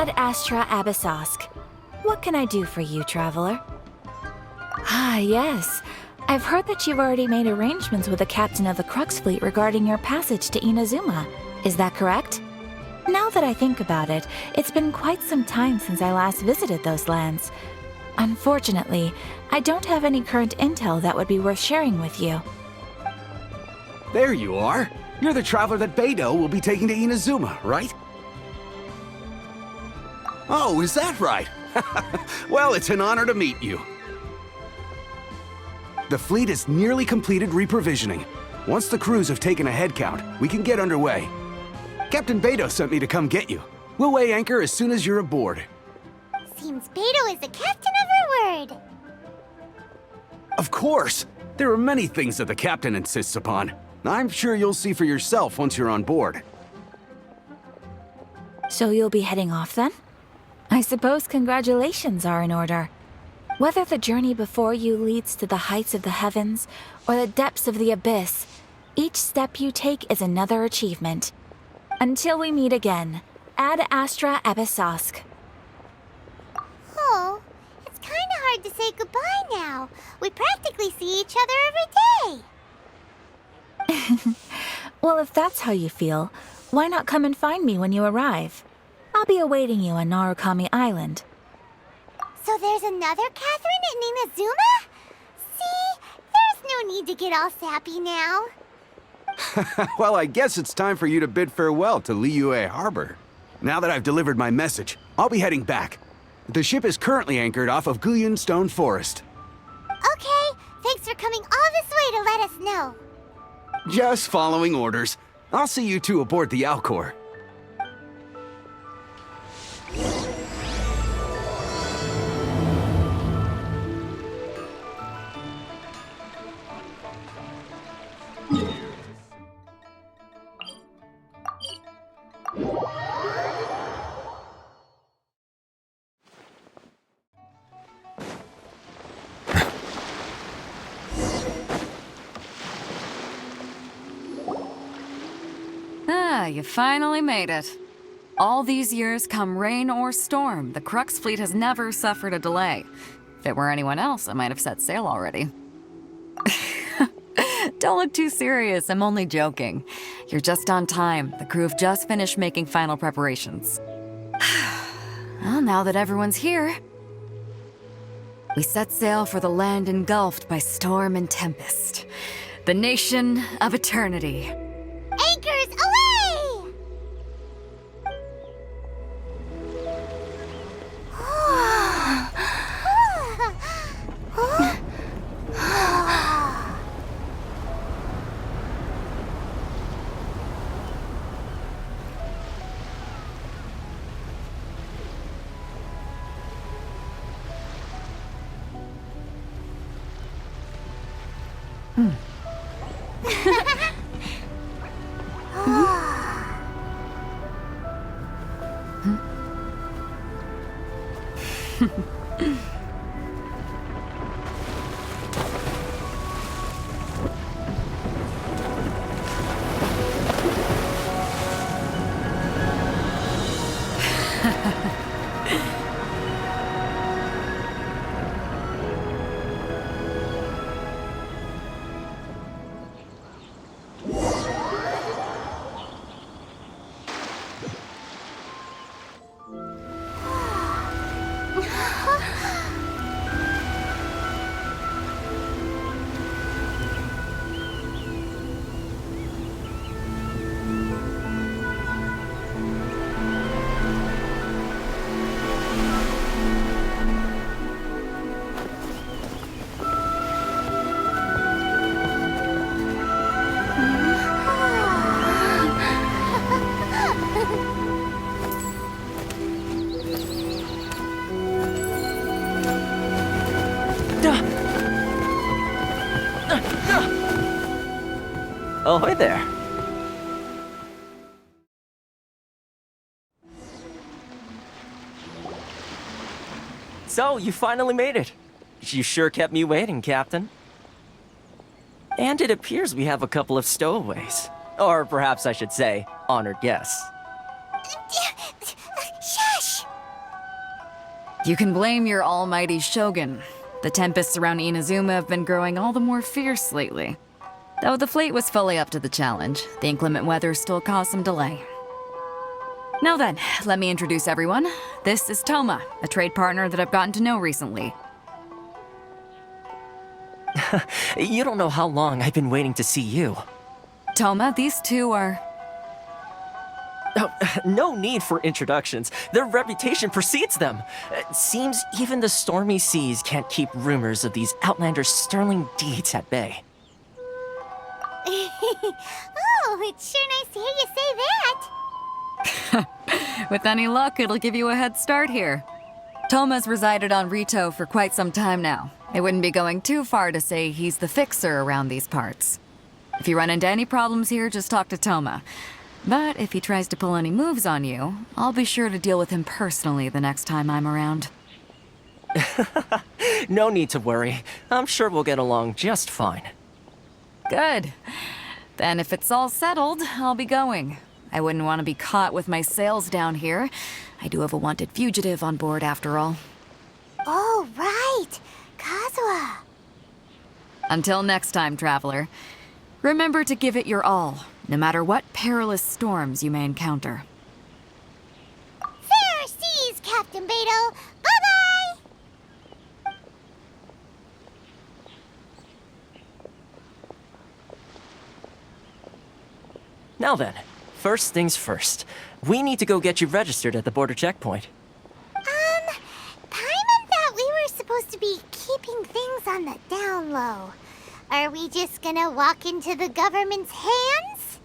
Ad Astra Abyssosk. What can I do for you, traveler? Ah, yes. I've heard that you've already made arrangements with the captain of the Crux Fleet regarding your passage to Inazuma. Is that correct? Now that I think about it, it's been quite some time since I last visited those lands. Unfortunately, I don't have any current intel that would be worth sharing with you. There you are. You're the traveler that Beidou will be taking to Inazuma, right? Oh, is that right? Well, it's an honor to meet you. The fleet is nearly completed reprovisioning. Once the crews have taken a head count, we can get underway. Captain Beidou sent me to come get you. We'll weigh anchor as soon as you're aboard. Seems Beidou is the captain of her word. Of course! There are many things that the captain insists upon. I'm sure you'll see for yourself once you're on board. So you'll be heading off then? I suppose congratulations are in order. Whether the journey before you leads to the heights of the heavens or the depths of the abyss, each step you take is another achievement. Until we meet again, Ad Astra Abyssosk. Oh, it's kinda hard to say goodbye now. We practically see each other every day. Well, if that's how you feel, why not come and find me when you arrive? I'll be awaiting you on Narukami Island. So there's another Catherine in Inazuma? See, there's no need to get all sappy now. Well, I guess it's time for you to bid farewell to Liyue Harbor. Now that I've delivered my message, I'll be heading back. The ship is currently anchored off of Guyun Stone Forest. Okay, thanks for coming all this way to let us know. Just following orders. I'll see you two aboard the Alcor. Ah, you finally made it. All these years, come rain or storm, the Crux Fleet has never suffered a delay. If it were anyone else, I might have set sail already. Don't look too serious, I'm only joking. You're just on time. The crew have just finished making final preparations. Well, now that everyone's here, we set sail for the land engulfed by storm and tempest. The nation of eternity. Anchors away! Ahoy there. So, you finally made it. You sure kept me waiting, Captain. And it appears we have a couple of stowaways. Or perhaps I should say, honored guests. Shush! You can blame your almighty shogun. The tempests around Inazuma have been growing all the more fierce lately. Though the fleet was fully up to the challenge, the inclement weather still caused some delay. Now then, let me introduce everyone. This is Toma, a trade partner that I've gotten to know recently. You don't know how long I've been waiting to see you. Toma, these two are... Oh, no need for introductions. Their reputation precedes them. It seems even the stormy seas can't keep rumors of these Outlanders' sterling deeds at bay. Oh, it's sure nice to hear you say that. With any luck, it'll give you a head start here. Toma's resided on Rito for quite some time now. It wouldn't be going too far to say he's the fixer around these parts. If you run into any problems here, just talk to Toma. But if he tries to pull any moves on you, I'll be sure to deal with him personally the next time I'm around. No need to worry. I'm sure we'll get along just fine. Good. Then if it's all settled, I'll be going. I wouldn't want to be caught with my sails down here. I do have a wanted fugitive on board after all. Oh, right. Kazuha. Until next time, traveler. Remember to give it your all, no matter what perilous storms you may encounter. Fair seas, Captain Beto. Bye-bye. Now then, first things first. We need to go get you registered at the border checkpoint. Paimon thought we were supposed to be keeping things on the down low. Are we just gonna walk into the government's hands?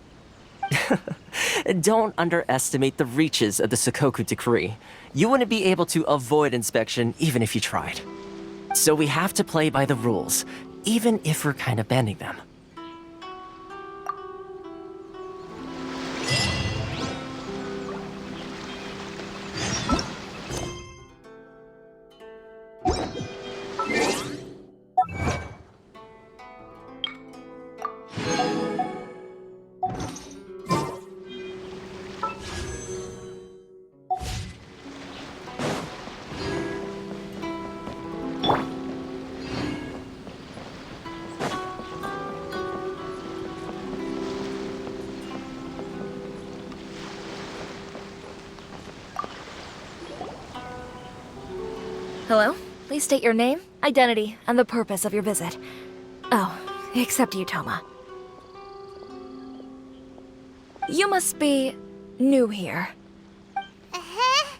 Don't underestimate the reaches of the Sakoku Decree. You wouldn't be able to avoid inspection even if you tried. So we have to play by the rules, even if we're kind of bending them. Hello? Please state your name, identity, and the purpose of your visit. Oh, except you, Toma. You must be new here. Uh-huh.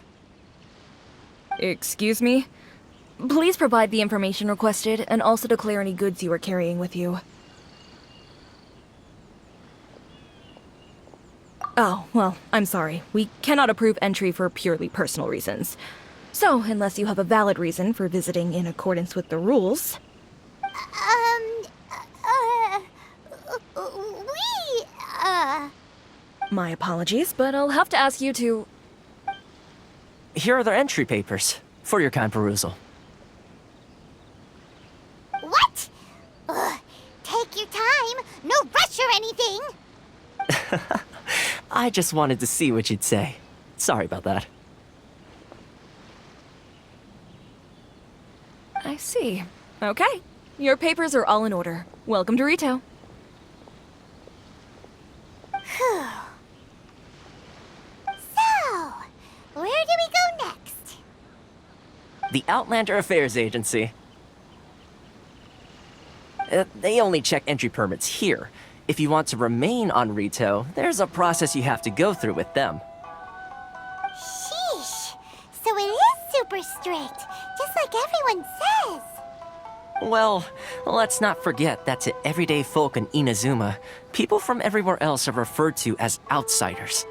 Excuse me? Please provide the information requested and also declare any goods you are carrying with you. Oh, well, I'm sorry. We cannot approve entry for purely personal reasons. So, unless you have a valid reason for visiting in accordance with the rules... My apologies, but I'll have to ask you to... Here are their entry papers, for your kind perusal. What? Ugh, take your time. No rush or anything. I just wanted to see what you'd say. Sorry about that. I see. Okay. Your papers are all in order. Welcome to Rito. Whew. So, where do we go next? The Outlander Affairs Agency. They only check entry permits here. If you want to remain on Rito, there's a process you have to go through with them. Sheesh. So it is super strict, just like everyone says. Well, let's not forget that to everyday folk in Inazuma, people from everywhere else are referred to as outsiders.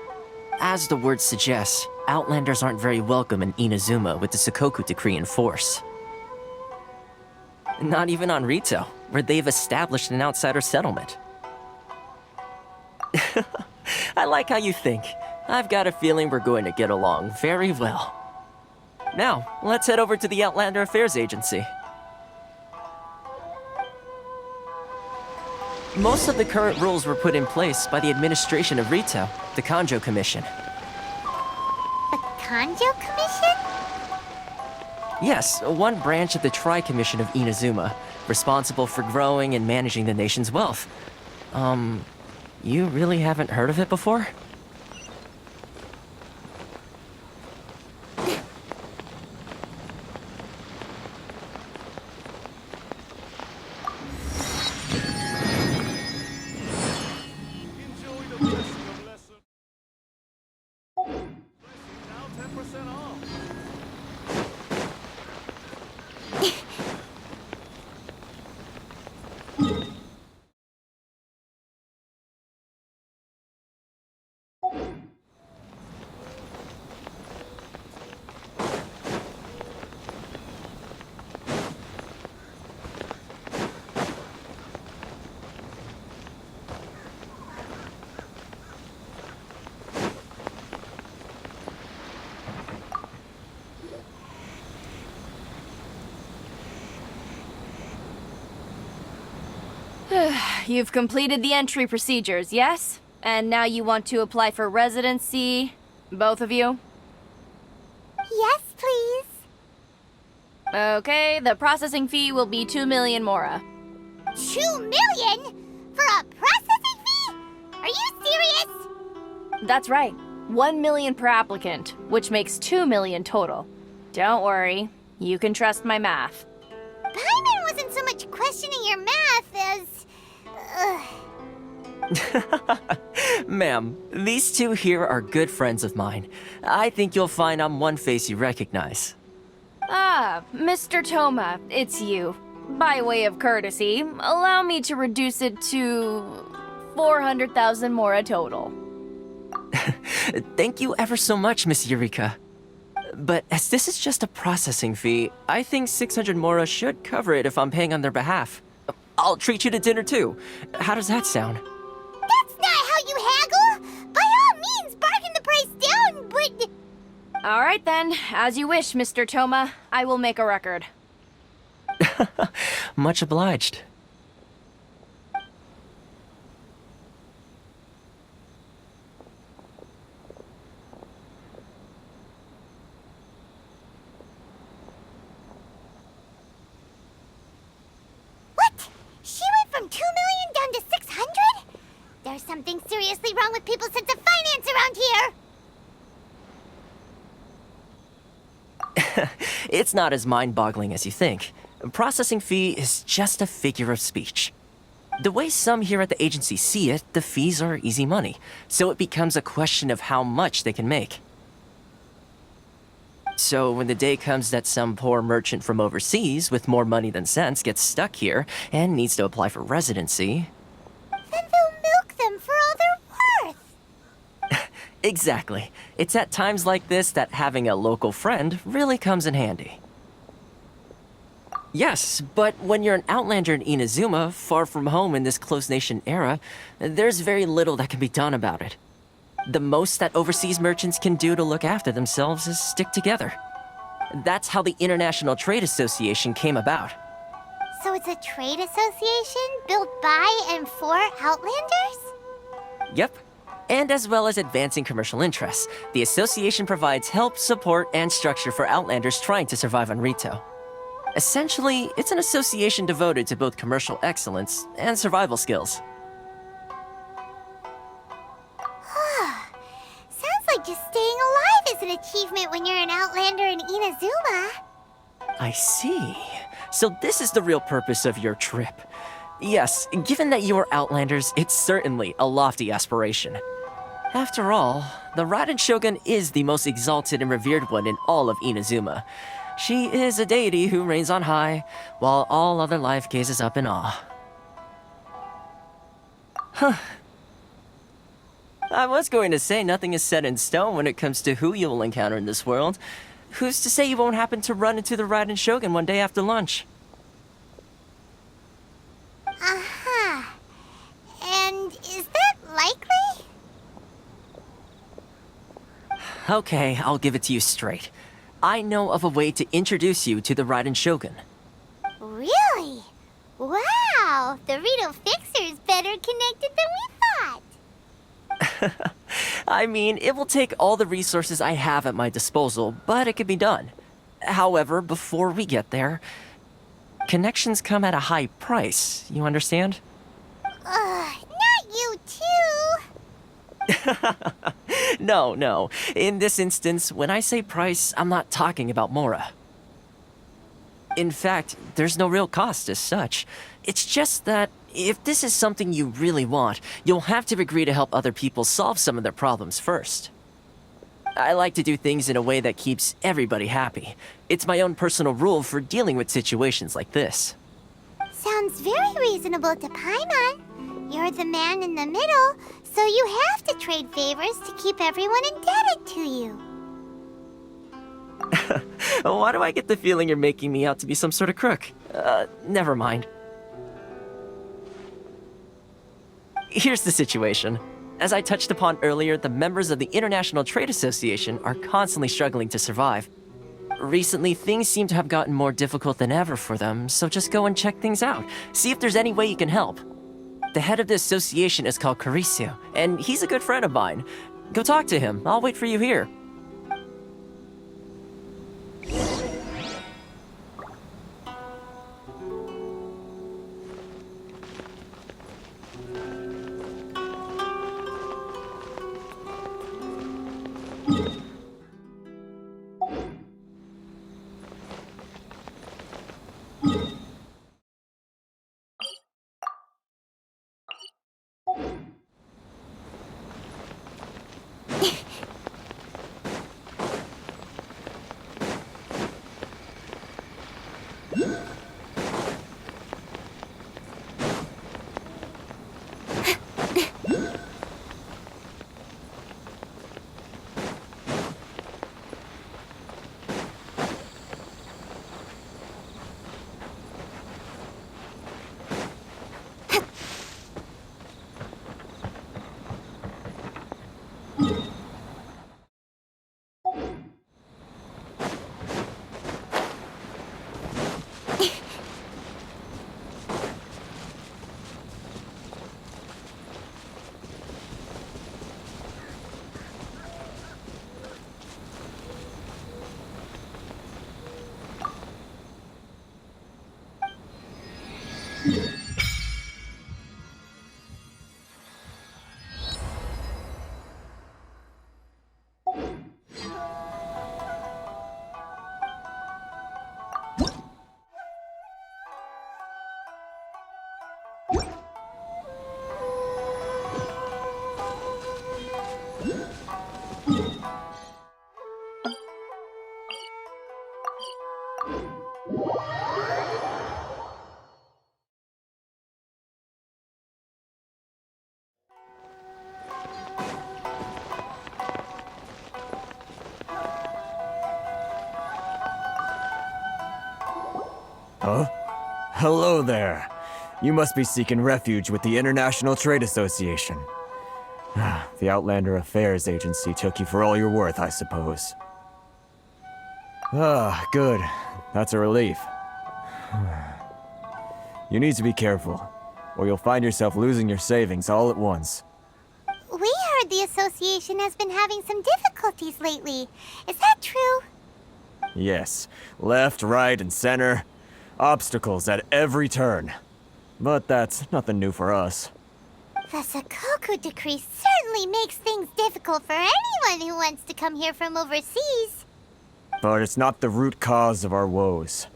As the word suggests, Outlanders aren't very welcome in Inazuma with the Sakoku Decree in force. Not even on Rito, where they've established an outsider settlement. I like how you think. I've got a feeling we're going to get along very well. Now, let's head over to the Outlander Affairs Agency. Most of the current rules were put in place by the administration of Rito, the Kanjo Commission. The Kanjo Commission? Yes, one branch of the Tri-Commission of Inazuma, responsible for growing and managing the nation's wealth. You really haven't heard of it before? You've completed the entry procedures, yes? And now you want to apply for residency? Both of you? Yes, please. Okay, the processing fee will be 2 million mora. 2 million? For a processing fee? Are you serious? That's right. 1 million per applicant, which makes 2 million total. Don't worry, you can trust my math. Paimon wasn't so much questioning your math as... Ma'am, these two here are good friends of mine. I think you'll find I'm one face you recognize. Ah, Mr. Toma, it's you. By way of courtesy, allow me to reduce it to 400,000 mora total. Thank you ever so much, Miss Eureka. But as this is just a processing fee, I think 600 mora should cover it if I'm paying on their behalf. I'll treat you to dinner too. How does that sound? That's not how you haggle! By all means, bargain the price down, but... All right then, as you wish, Mr. Toma. I will make a record. Much obliged. What? She went from 2 million down to 600? There's something seriously wrong with people's sense of finance around here! It's not as mind-boggling as you think. A processing fee is just a figure of speech. The way some here at the agency see it, the fees are easy money, so it becomes a question of how much they can make. So when the day comes that some poor merchant from overseas with more money than sense gets stuck here and needs to apply for residency... Then they'll milk them for all they're worth! Exactly. It's at times like this that having a local friend really comes in handy. Yes, but when you're an outlander in Inazuma, far from home in this closed nation era, there's very little that can be done about it. The most that overseas merchants can do to look after themselves is stick together. That's how the International Trade Association came about. So it's a trade association built by and for Outlanders? Yep. And as well as advancing commercial interests, the association provides help, support, and structure for Outlanders trying to survive on Rito. Essentially, it's an association devoted to both commercial excellence and survival skills. Sounds like just staying alive is an achievement when you're an Outlander in Inazuma. I see. So this is the real purpose of your trip. Yes, given that you are Outlanders, it's certainly a lofty aspiration. After all, the Raiden Shogun is the most exalted and revered one in all of Inazuma. She is a deity who reigns on high, while all other life gazes up in awe. Huh. I was going to say nothing is set in stone when it comes to who you will encounter in this world. Who's to say you won't happen to run into the Raiden Shogun one day after lunch? Uh-huh. And is that likely? Okay, I'll give it to you straight. I know of a way to introduce you to the Raiden Shogun. Really? Wow! The Rito Fixer is better connected than we thought! I mean, it will take all the resources I have at my disposal, but it can be done. However, before we get there, connections come at a high price, you understand? Not you too! No. In this instance, when I say price, I'm not talking about Mora. In fact, there's no real cost as such. It's just that if this is something you really want, you'll have to agree to help other people solve some of their problems first. I like to do things in a way that keeps everybody happy. It's my own personal rule for dealing with situations like this. Sounds very reasonable to Paimon. You're the man in the middle, so you have to trade favors to keep everyone indebted to you. Why do I get the feeling you're making me out to be some sort of crook? Never mind. Here's the situation. As I touched upon earlier, the members of the International Trade Association are constantly struggling to survive. Recently, things seem to have gotten more difficult than ever for them, so just go and check things out. See if there's any way you can help. The head of the association is called Caricio, and he's a good friend of mine. Go talk to him. I'll wait for you here. Huh? Hello there. You must be seeking refuge with the International Trade Association. The Outlander Affairs Agency took you for all you're worth, I suppose. Good. That's a relief. You need to be careful, or you'll find yourself losing your savings all at once. We heard the association has been having some difficulties lately. Is that true? Yes. Left, right, and center. Obstacles at every turn. But that's nothing new for us. The Sakoku decree certainly makes things difficult for anyone who wants to come here from overseas. But it's not the root cause of our woes.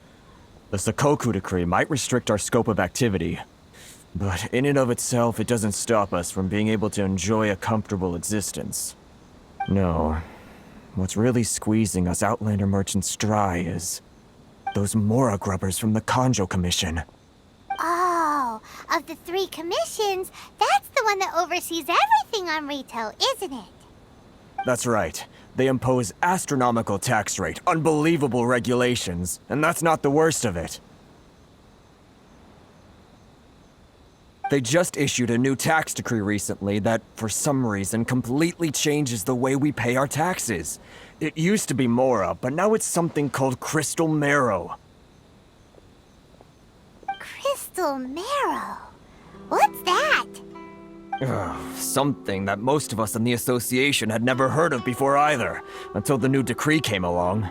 The Sakoku decree might restrict our scope of activity, but in and of itself, it doesn't stop us from being able to enjoy a comfortable existence. No. What's really squeezing us Outlander merchants dry is those Mora grubbers from the Kanjo Commission. Oh, of the 3 commissions, that's the one that oversees everything on Rito, isn't it? That's right. They impose astronomical tax rate, unbelievable regulations, and that's not the worst of it. They just issued a new tax decree recently that, for some reason, completely changes the way we pay our taxes. It used to be Mora, but now it's something called Crystal Marrow. Crystal Marrow? What's that? Something that most of us in the association had never heard of before either, until the new decree came along.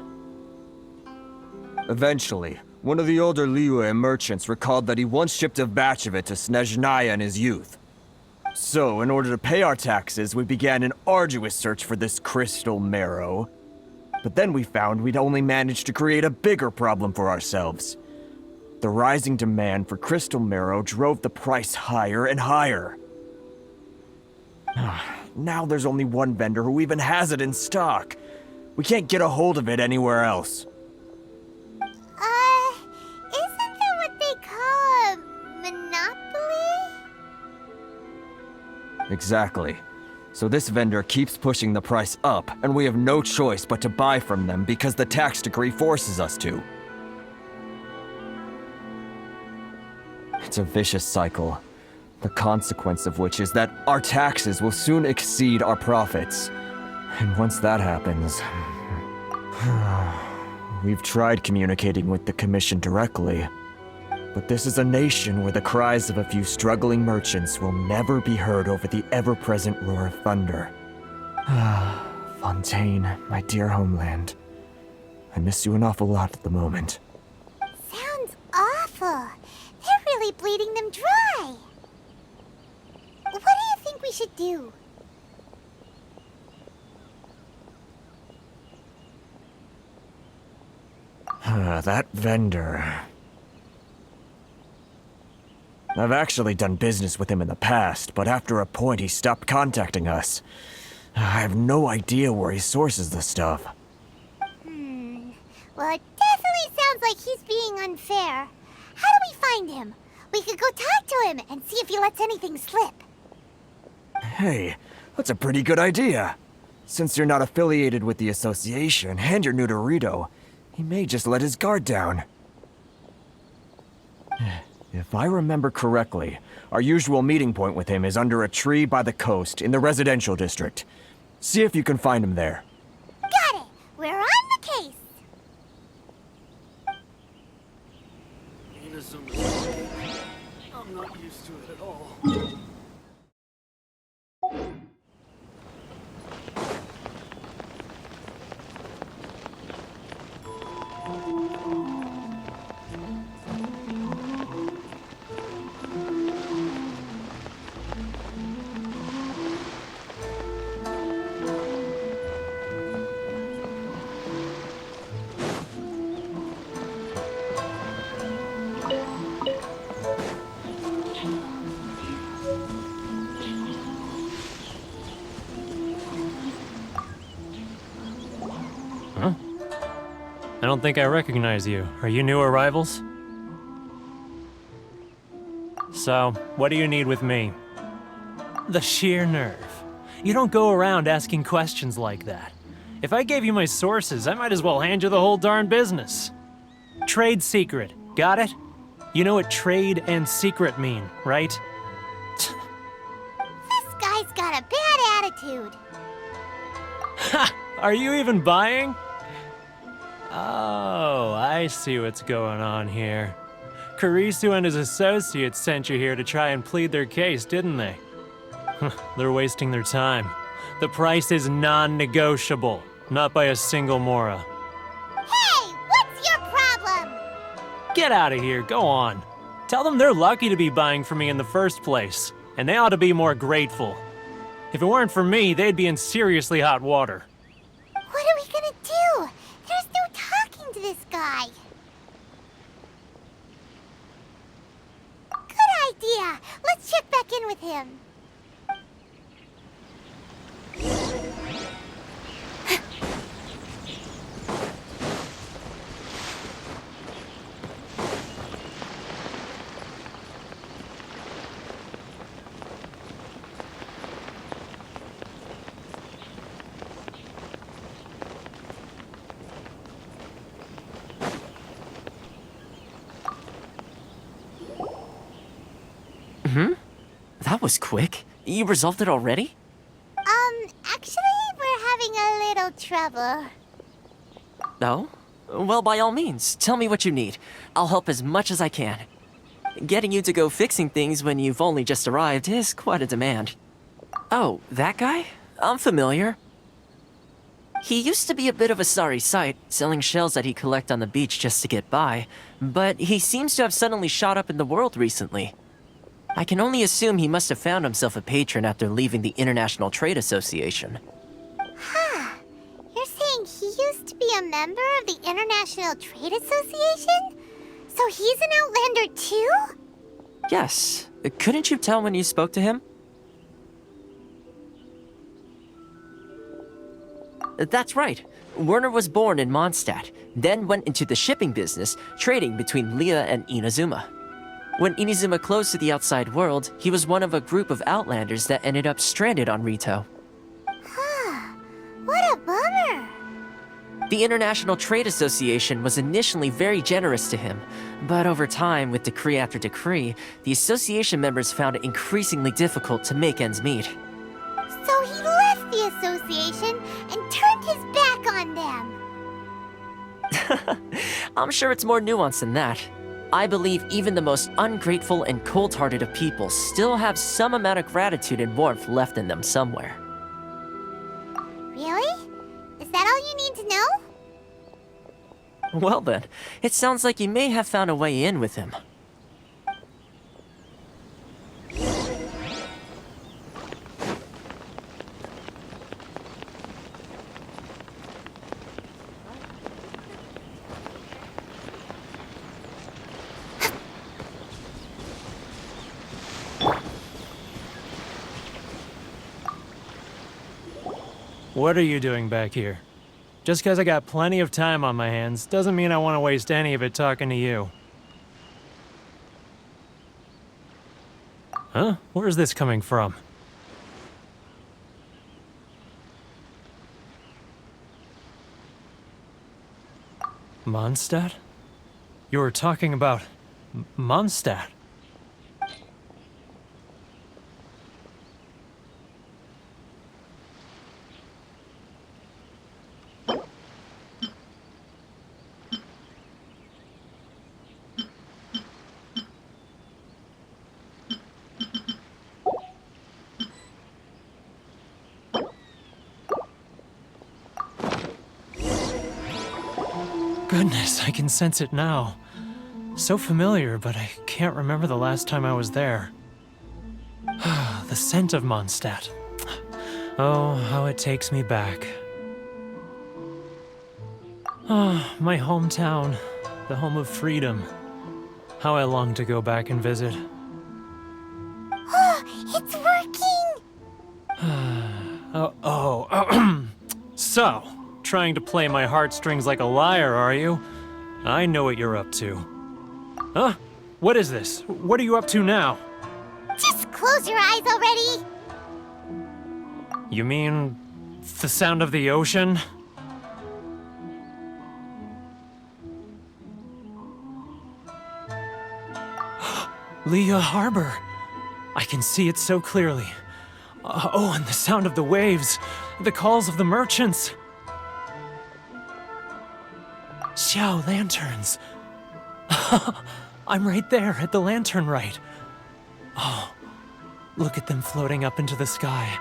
Eventually, one of the older Liyue merchants recalled that he once shipped a batch of it to Snezhnaya in his youth. So, in order to pay our taxes, we began an arduous search for this crystal marrow. But then we found we'd only managed to create a bigger problem for ourselves. The rising demand for crystal marrow drove the price higher and higher. Now there's only one vendor who even has it in stock. We can't get a hold of it anywhere else. Isn't that what they call a monopoly? Exactly. So this vendor keeps pushing the price up, and we have no choice but to buy from them because the tax decree forces us to. It's a vicious cycle, the consequence of which is that our taxes will soon exceed our profits. And once that happens... We've tried communicating with the Commission directly, but this is a nation where the cries of a few struggling merchants will never be heard over the ever-present roar of thunder. Fontaine, my dear homeland. I miss you an awful lot at the moment. Sounds awful. They're really bleeding them dry. What do you think we should do? That vendor... I've actually done business with him in the past, but after a point he stopped contacting us. I have no idea where he sources the stuff. Well, it definitely sounds like he's being unfair. How do we find him? We could go talk to him and see if he lets anything slip. Hey, that's a pretty good idea. Since you're not affiliated with the association and you're new to Rito, he may just let his guard down. If I remember correctly, our usual meeting point with him is under a tree by the coast in the residential district. See if you can find him there. Got it! We're on the case! I'm not used to it at all. I don't think I recognize you. Are you new arrivals? So, what do you need with me? The sheer nerve. You don't go around asking questions like that. If I gave you my sources, I might as well hand you the whole darn business. Trade secret. Got it? You know what trade and secret mean, right? This guy's got a bad attitude. Ha! Are you even buying? Oh, I see what's going on here. Kurisu and his associates sent you here to try and plead their case, didn't they? They're wasting their time. The price is non-negotiable, not by a single Mora. Hey, what's your problem? Get out of here, go on. Tell them they're lucky to be buying from me in the first place, and they ought to be more grateful. If it weren't for me, they'd be in seriously hot water. What are we gonna do? There's no talking to this guy. Good idea. Let's check back in with him. That was quick. You resolved it already? Actually, we're having a little trouble. No? Well, by all means, tell me what you need. I'll help as much as I can. Getting you to go fixing things when you've only just arrived is quite a demand. Oh, that guy? I'm familiar. He used to be a bit of a sorry sight, selling shells that he collect on the beach just to get by, but he seems to have suddenly shot up in the world recently. I can only assume he must have found himself a patron after leaving the International Trade Association. Huh. You're saying he used to be a member of the International Trade Association? So he's an Outlander too? Yes. Couldn't you tell when you spoke to him? That's right. Werner was born in Mondstadt, then went into the shipping business, trading between Leah and Inazuma. When Inazuma closed to the outside world, he was one of a group of Outlanders that ended up stranded on Rito. Huh. What a bummer. The International Trade Association was initially very generous to him, but over time, with decree after decree, the association members found it increasingly difficult to make ends meet. So he left the association and turned his back on them. I'm sure it's more nuanced than that. I believe even the most ungrateful and cold-hearted of people still have some amount of gratitude and warmth left in them somewhere. Really? Is that all you need to know? Well then, it sounds like you may have found a way in with him. What are you doing back here? Just because I got plenty of time on my hands doesn't mean I want to waste any of it talking to you. Huh? Where's this coming from? Mondstadt? You were talking about Mondstadt. Goodness, I can sense it now. So familiar, but I can't remember the last time I was there. The scent of Mondstadt. Oh, how it takes me back. Oh, my hometown, the home of freedom. How I long to go back and visit. Oh, it's working! So, trying to play my heartstrings like a liar, are you? I know what you're up to. Huh? What is this? What are you up to now? Just close your eyes already! You mean the sound of the ocean? Leah Harbor. I can see it so clearly. Oh, and the sound of the waves. The calls of the merchants. Xiao lanterns. I'm right there at the lantern right. Oh, look at them floating up into the sky.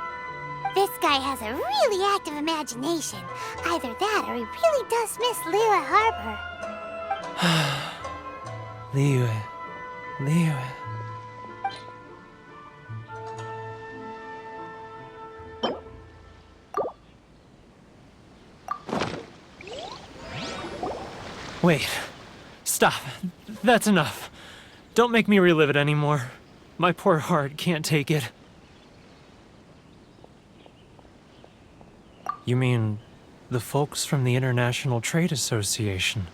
This guy has a really active imagination. Either that or he really does miss Liyue Harbor. Liyue. Wait. Stop. That's enough. Don't make me relive it anymore. My poor heart can't take it. You mean the folks from the International Trade Association?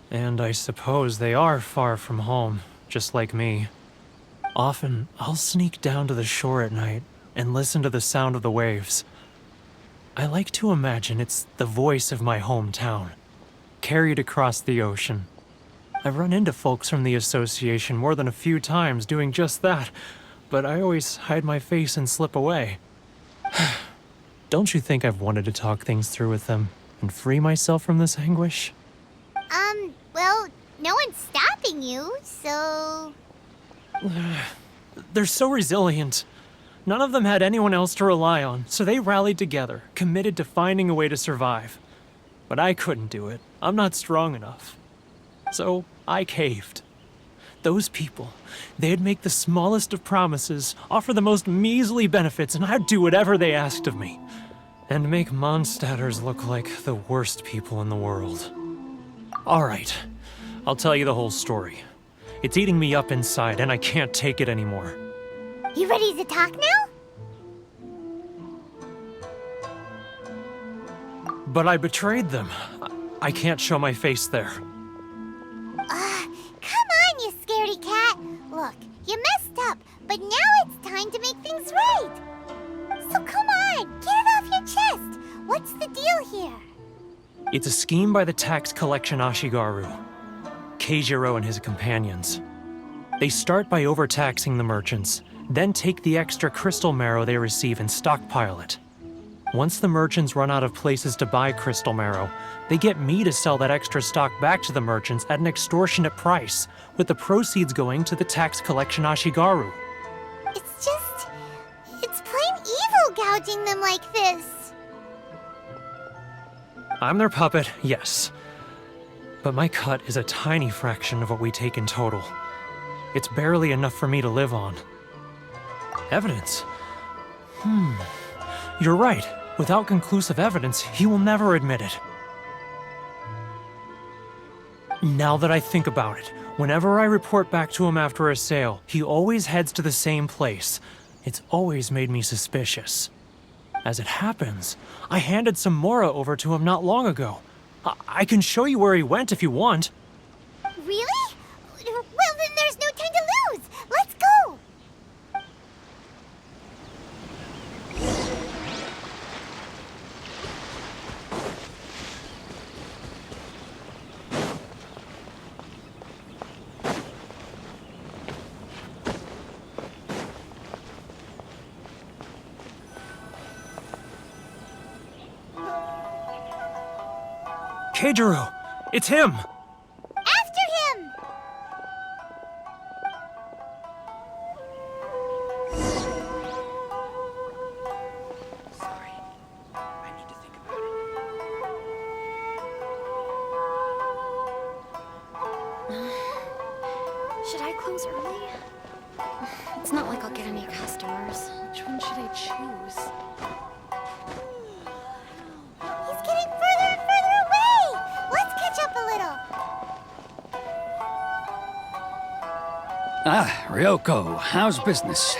And I suppose they are far from home, just like me. Often, I'll sneak down to the shore at night and listen to the sound of the waves. I like to imagine it's the voice of my hometown, carried across the ocean. I've run into folks from the association more than a few times doing just that, but I always hide my face and slip away. Don't you think I've wanted to talk things through with them and free myself from this anguish? Well, no one's stopping you, so... They're so resilient. None of them had anyone else to rely on, so they rallied together, committed to finding a way to survive. But I couldn't do it. I'm not strong enough. So I caved. Those people, they'd make the smallest of promises, offer the most measly benefits, and I'd do whatever they asked of me. And make Mondstadters look like the worst people in the world. All right, I'll tell you the whole story. It's eating me up inside, and I can't take it anymore. You ready to talk now? But I betrayed them. I can't show my face there. Come on, you scaredy cat. Look, you messed up, but now it's time to make things right. So come on, get it off your chest. What's the deal here? It's a scheme by the tax collection Ashigaru, Keijiro and his companions. They start by overtaxing the merchants, then take the extra crystal marrow they receive and stockpile it. Once the merchants run out of places to buy crystal marrow, they get me to sell that extra stock back to the merchants at an extortionate price, with the proceeds going to the tax collection Ashigaru. It's plain evil gouging them like this. I'm their puppet, yes. But my cut is a tiny fraction of what we take in total. It's barely enough for me to live on. Evidence? You're right. Without conclusive evidence, he will never admit it. Now that I think about it, whenever I report back to him after a sale, he always heads to the same place. It's always made me suspicious. As it happens, I handed some Mora over to him not long ago. I can show you where he went if you want. Really? Well, then there's no time to lose. Let's go. Keijiro! It's him! After him! Sorry. I need to think about it. Should I close early? It's not like I'll get any customers. Which one should I choose? He's getting further and further away! Let's catch up a little. Ah, Ryoko, how's business?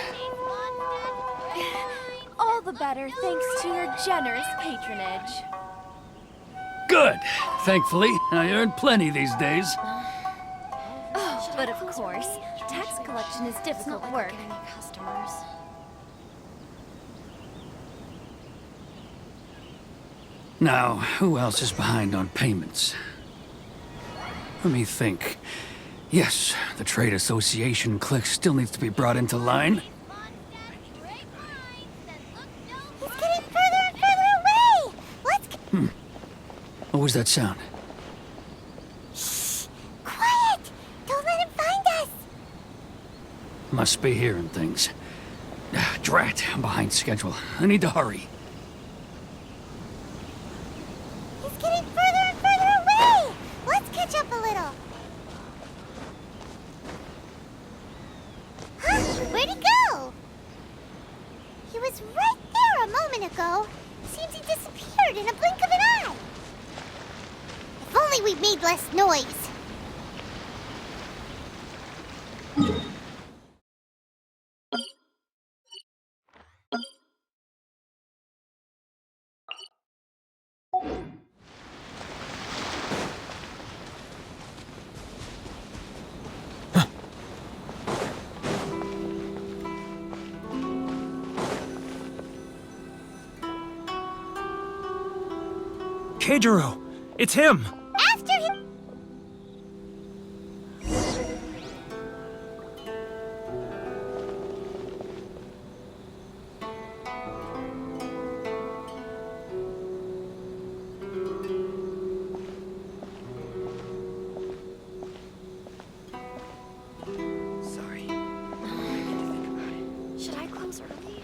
All the better thanks to your generous patronage. Good. Thankfully, I earn plenty these days. Oh, but of course, tax collection is difficult Not like work. I'll get any customers. Now, who else is behind on payments? Let me think. Yes, the Trade Association clique still needs to be brought into line. He's getting further and further away! Let's What was that sound? quiet! Don't let him find us! Must be hearing things. Ah, drat, I'm behind schedule. I need to hurry. He's getting further and further away! Let's catch up a little. Huh? Where'd he go? He was right there a moment ago. Seems he disappeared in a blink of an eye. If only we made less noise. Keijiro! It's him! After him! Sorry. I need to think about it. Should I close early?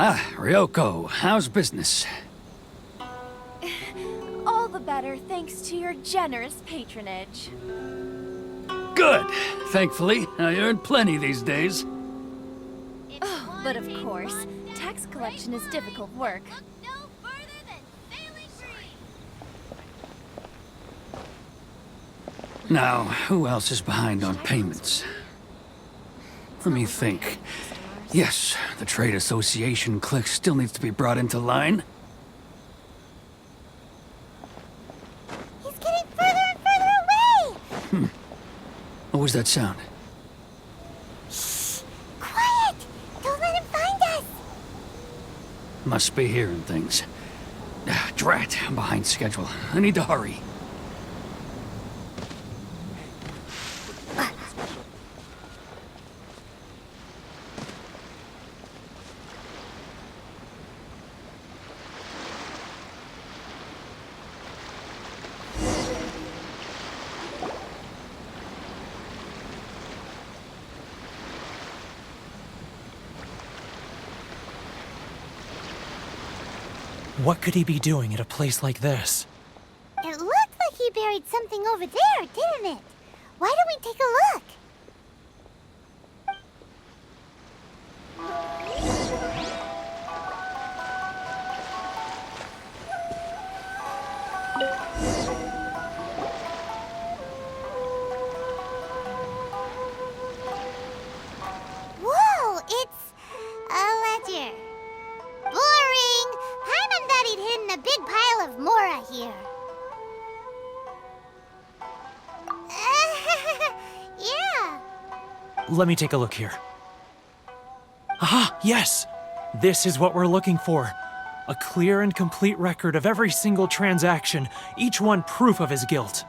Ah, Ryoko, how's business? All the better thanks to your generous patronage. Good. Thankfully, I earn plenty these days. Oh, but of course, tax collection is difficult work. No further than sailing free. Now, who else is behind on payments? Let me think. Yes, the Trade Association clique still needs to be brought into line. He's getting further and further away! What was that sound? Quiet! Don't let him find us! Must be hearing things. Ah, drat, I'm behind schedule. I need to hurry. What could he be doing at a place like this? It looked like he buried something over there, didn't it? Why don't we take a look? Whoa, it's a ledger. Boring! Hyman thought he'd hidden a big pile of Mora here. Yeah. Let me take a look here. Ah, yes! This is what we're looking for. A clear and complete record of every single transaction, each one proof of his guilt.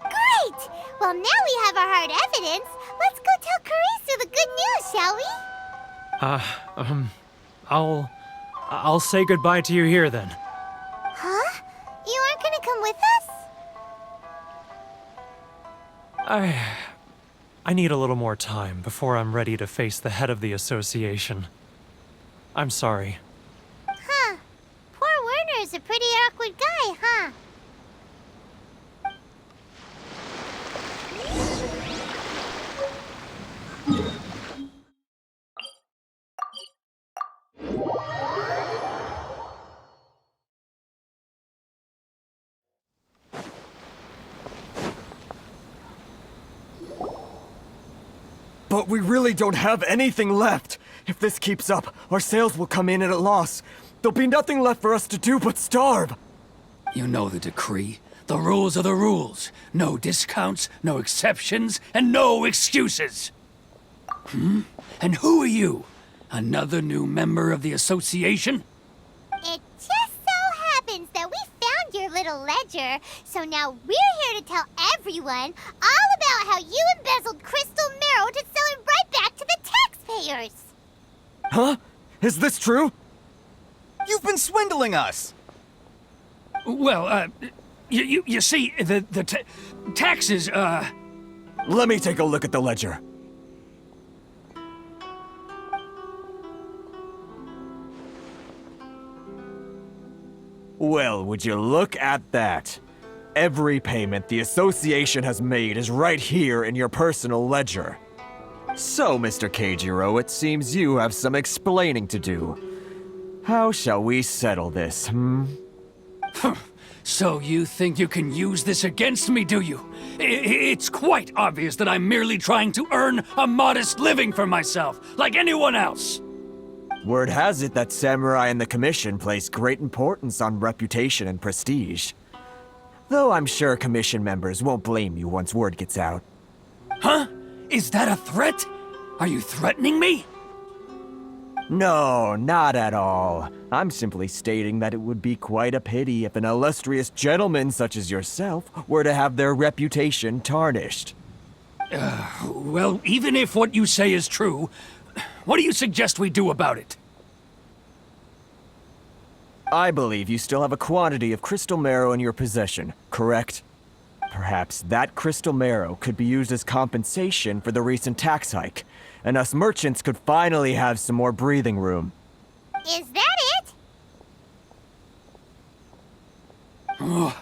Great! Well, now we have our hard evidence. Let's go tell Karisu the good news, shall we? I'll say goodbye to you here then. Huh? You aren't gonna come with us? I need a little more time before I'm ready to face the head of the association. I'm sorry. Huh. Poor Werner's a pretty awkward guy, huh? But we really don't have anything left. If this keeps up, our sales will come in at a loss. There'll be nothing left for us to do but starve. You know the decree. The rules are the rules. No discounts, no exceptions, and no excuses. And who are you? Another new member of the association? It just so happens that we found your little ledger, so now we're here to tell everyone all about how you embezzled crystal marrow to sell it right back to the taxpayers. Huh? Is this true? You've been swindling us! Well, you see, the taxes, Let me take a look at the ledger. Well, would you look at that? Every payment the association has made is right here in your personal ledger. So, Mr. Keijiro, it seems you have some explaining to do. How shall we settle this, So you think you can use this against me, do you? It's quite obvious that I'm merely trying to earn a modest living for myself, like anyone else. Word has it that Samurai and the Commission place great importance on reputation and prestige. Though I'm sure Commission members won't blame you once word gets out. Huh? Is that a threat? Are you threatening me? No, not at all. I'm simply stating that it would be quite a pity if an illustrious gentleman such as yourself were to have their reputation tarnished. Well, even if what you say is true, what do you suggest we do about it? I believe you still have a quantity of crystal marrow in your possession, correct? Perhaps that crystal marrow could be used as compensation for the recent tax hike, and us merchants could finally have some more breathing room. Is that it? Oh,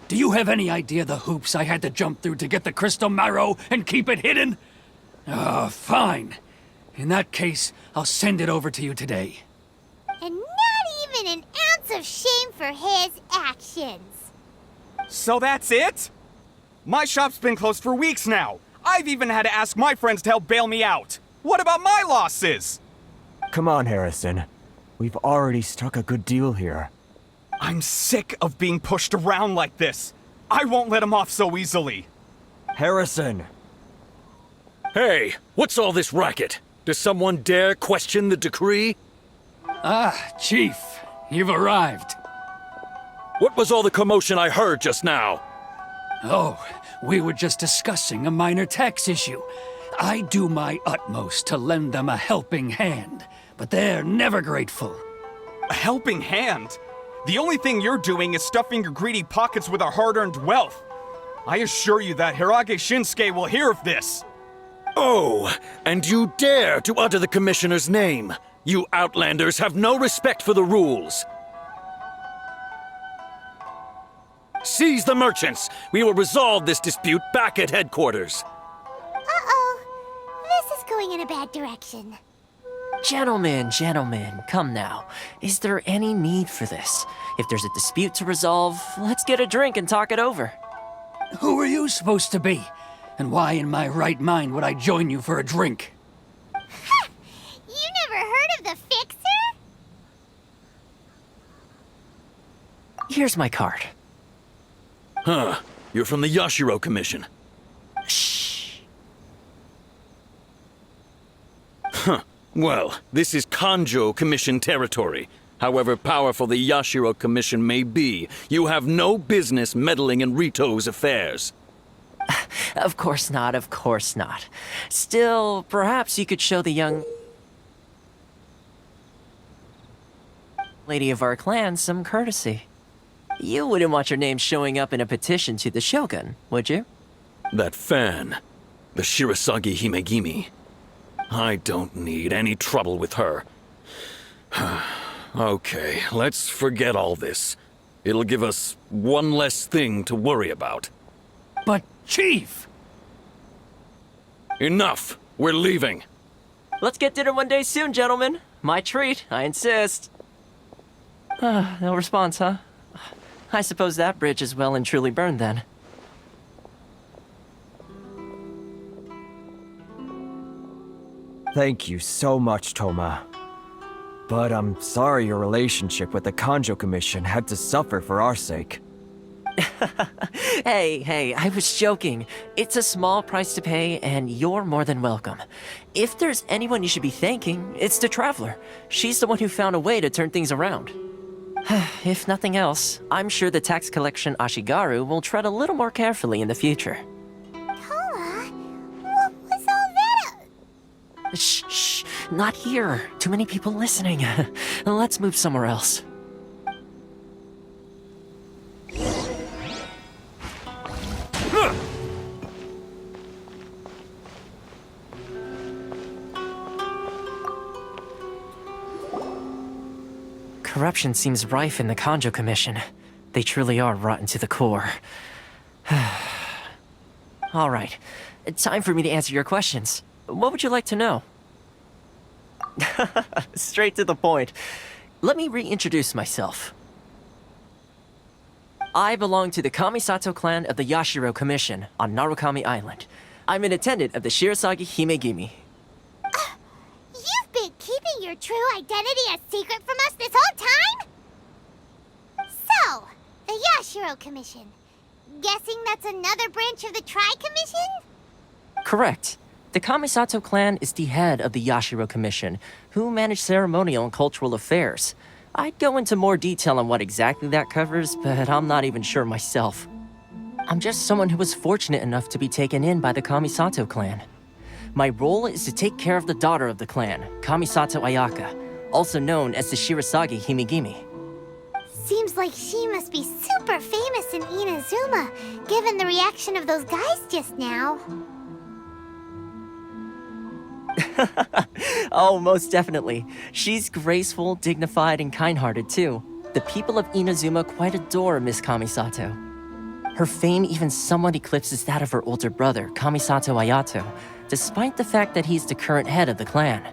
do you have any idea the hoops I had to jump through to get the crystal marrow and keep it hidden? Fine. In that case, I'll send it over to you today. And not even an ounce of shame for his actions. So that's it? My shop's been closed for weeks now. I've even had to ask my friends to help bail me out. What about my losses? Come on, Harrison. We've already struck a good deal here. I'm sick of being pushed around like this. I won't let him off so easily. Harrison! Hey, what's all this racket? Does someone dare question the decree? Chief, you've arrived. What was all the commotion I heard just now? Oh, we were just discussing a minor tax issue. I do my utmost to lend them a helping hand, but they're never grateful. A helping hand? The only thing you're doing is stuffing your greedy pockets with our hard-earned wealth. I assure you that Hirage Shinsuke will hear of this. Oh, and you dare to utter the Commissioner's name. You Outlanders have no respect for the rules. Seize the merchants. We will resolve this dispute back at headquarters. Uh-oh. This is going in a bad direction. Gentlemen, come now. Is there any need for this? If there's a dispute to resolve, let's get a drink and talk it over. Who are you supposed to be? And why in my right mind would I join you for a drink? Ha! You never heard of the Fixer? Here's my card. Huh. You're from the Yashiro Commission. Shh. Huh. Well, this is Kanjo Commission territory. However powerful the Yashiro Commission may be, you have no business meddling in Rito's affairs. Of course not, of course not. Still, perhaps you could show the young lady of our clan some courtesy. You wouldn't want your name showing up in a petition to the Shogun, would you? That fan, the Shirasagi Himegimi. I don't need any trouble with her. Okay, let's forget all this. It'll give us one less thing to worry about. But, Chief! Enough! We're leaving. Let's get dinner one day soon, gentlemen. My treat, I insist. No response, huh? I suppose that bridge is well and truly burned then. Thank you so much, Toma. But I'm sorry your relationship with the Kanjo Commission had to suffer for our sake. Hey, I was joking. It's a small price to pay, and you're more than welcome. If there's anyone you should be thanking, it's the Traveler. She's the one who found a way to turn things around. If nothing else, I'm sure the tax collection Ashigaru will tread a little more carefully in the future. Toma, what was all that? Shh, not here. Too many people listening. Let's move somewhere else. Corruption seems rife in the Kanjo Commission. They truly are rotten to the core. All right, time for me to answer your questions. What would you like to know? Straight to the point. Let me reintroduce myself. I belong to the Kamisato clan of the Yashiro Commission on Narukami Island. I'm an attendant of the Shirasagi Himegimi. You've been keeping your true identity a secret from us this whole time? So, the Yashiro Commission. Guessing that's another branch of the Tri-Commission? Correct. The Kamisato clan is the head of the Yashiro Commission, who manage ceremonial and cultural affairs. I'd go into more detail on what exactly that covers, but I'm not even sure myself. I'm just someone who was fortunate enough to be taken in by the Kamisato clan. My role is to take care of the daughter of the clan, Kamisato Ayaka, also known as the Shirasagi Himegimi. Seems like she must be super famous in Inazuma, given the reaction of those guys just now. Oh, most definitely. She's graceful, dignified, and kind-hearted too. The people of Inazuma quite adore Miss Kamisato. Her fame even somewhat eclipses that of her older brother, Kamisato Ayato, despite the fact that he's the current head of the clan.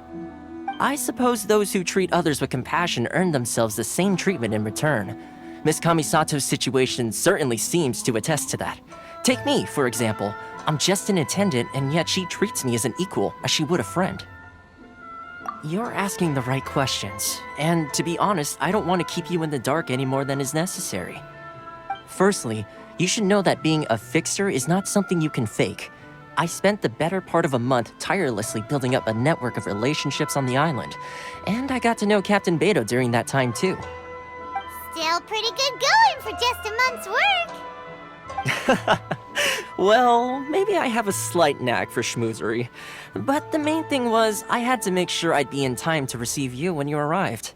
I suppose those who treat others with compassion earn themselves the same treatment in return. Miss Kamisato's situation certainly seems to attest to that. Take me, for example. I'm just an attendant, and yet she treats me as an equal, as she would a friend. You're asking the right questions, and to be honest, I don't want to keep you in the dark any more than is necessary. Firstly, you should know that being a fixer is not something you can fake. I spent the better part of a month tirelessly building up a network of relationships on the island, and I got to know Captain Beto during that time too. Still pretty good going for just a month's work. Well, maybe I have a slight knack for schmoozery, but the main thing was I had to make sure I'd be in time to receive you when you arrived.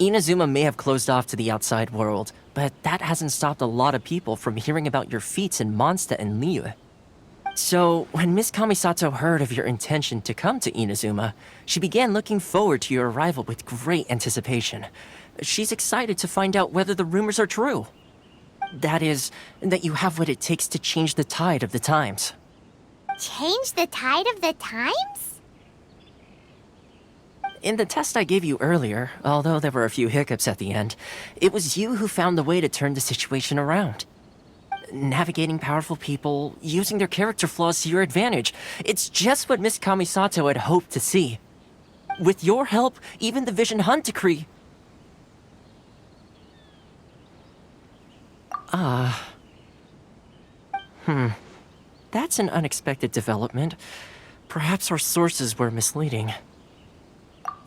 Inazuma may have closed off to the outside world, but that hasn't stopped a lot of people from hearing about your feats in Mondstadt and Liyue. So, when Miss Kamisato heard of your intention to come to Inazuma, she began looking forward to your arrival with great anticipation. She's excited to find out whether the rumors are true. That is, that you have what it takes to change the tide of the times. Change the tide of the times? In the test I gave you earlier, although there were a few hiccups at the end, it was you who found the way to turn the situation around. Navigating powerful people, using their character flaws to your advantage. It's just what Miss Kamisato had hoped to see. With your help, even the Vision Hunt decree... That's an unexpected development. Perhaps our sources were misleading.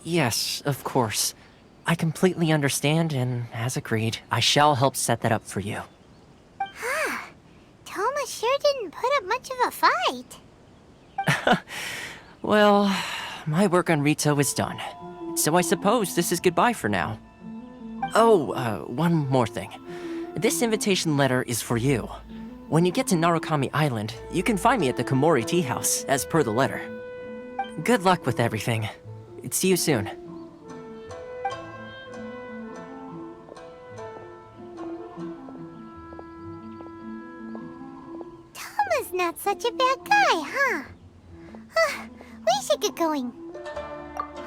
Yes, of course. I completely understand, and as agreed, I shall help set that up for you. Toma sure didn't put up much of a fight. Well, my work on Rito is done. So I suppose this is goodbye for now. Oh, one more thing. This invitation letter is for you. When you get to Narukami Island, you can find me at the Komori Tea House, as per the letter. Good luck with everything. See you soon. Toma's not such a bad guy, huh? We should get going.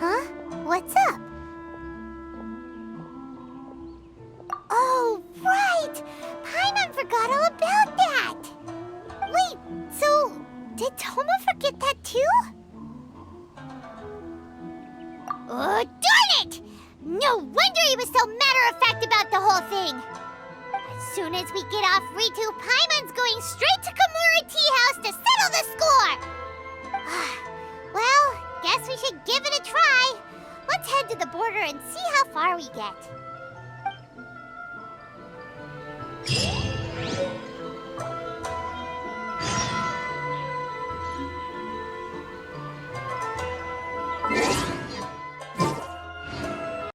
Huh? What's up? Oh, right! Paimon forgot all about that! Wait, so did Toma forget that too? Oh, darn it! No wonder he was so matter-of-fact about the whole thing! As soon as we get off Ritu, Paimon's going straight to Komori Tea House to settle the score! Well, guess we should give it a try. Let's head to the border and see how far we get.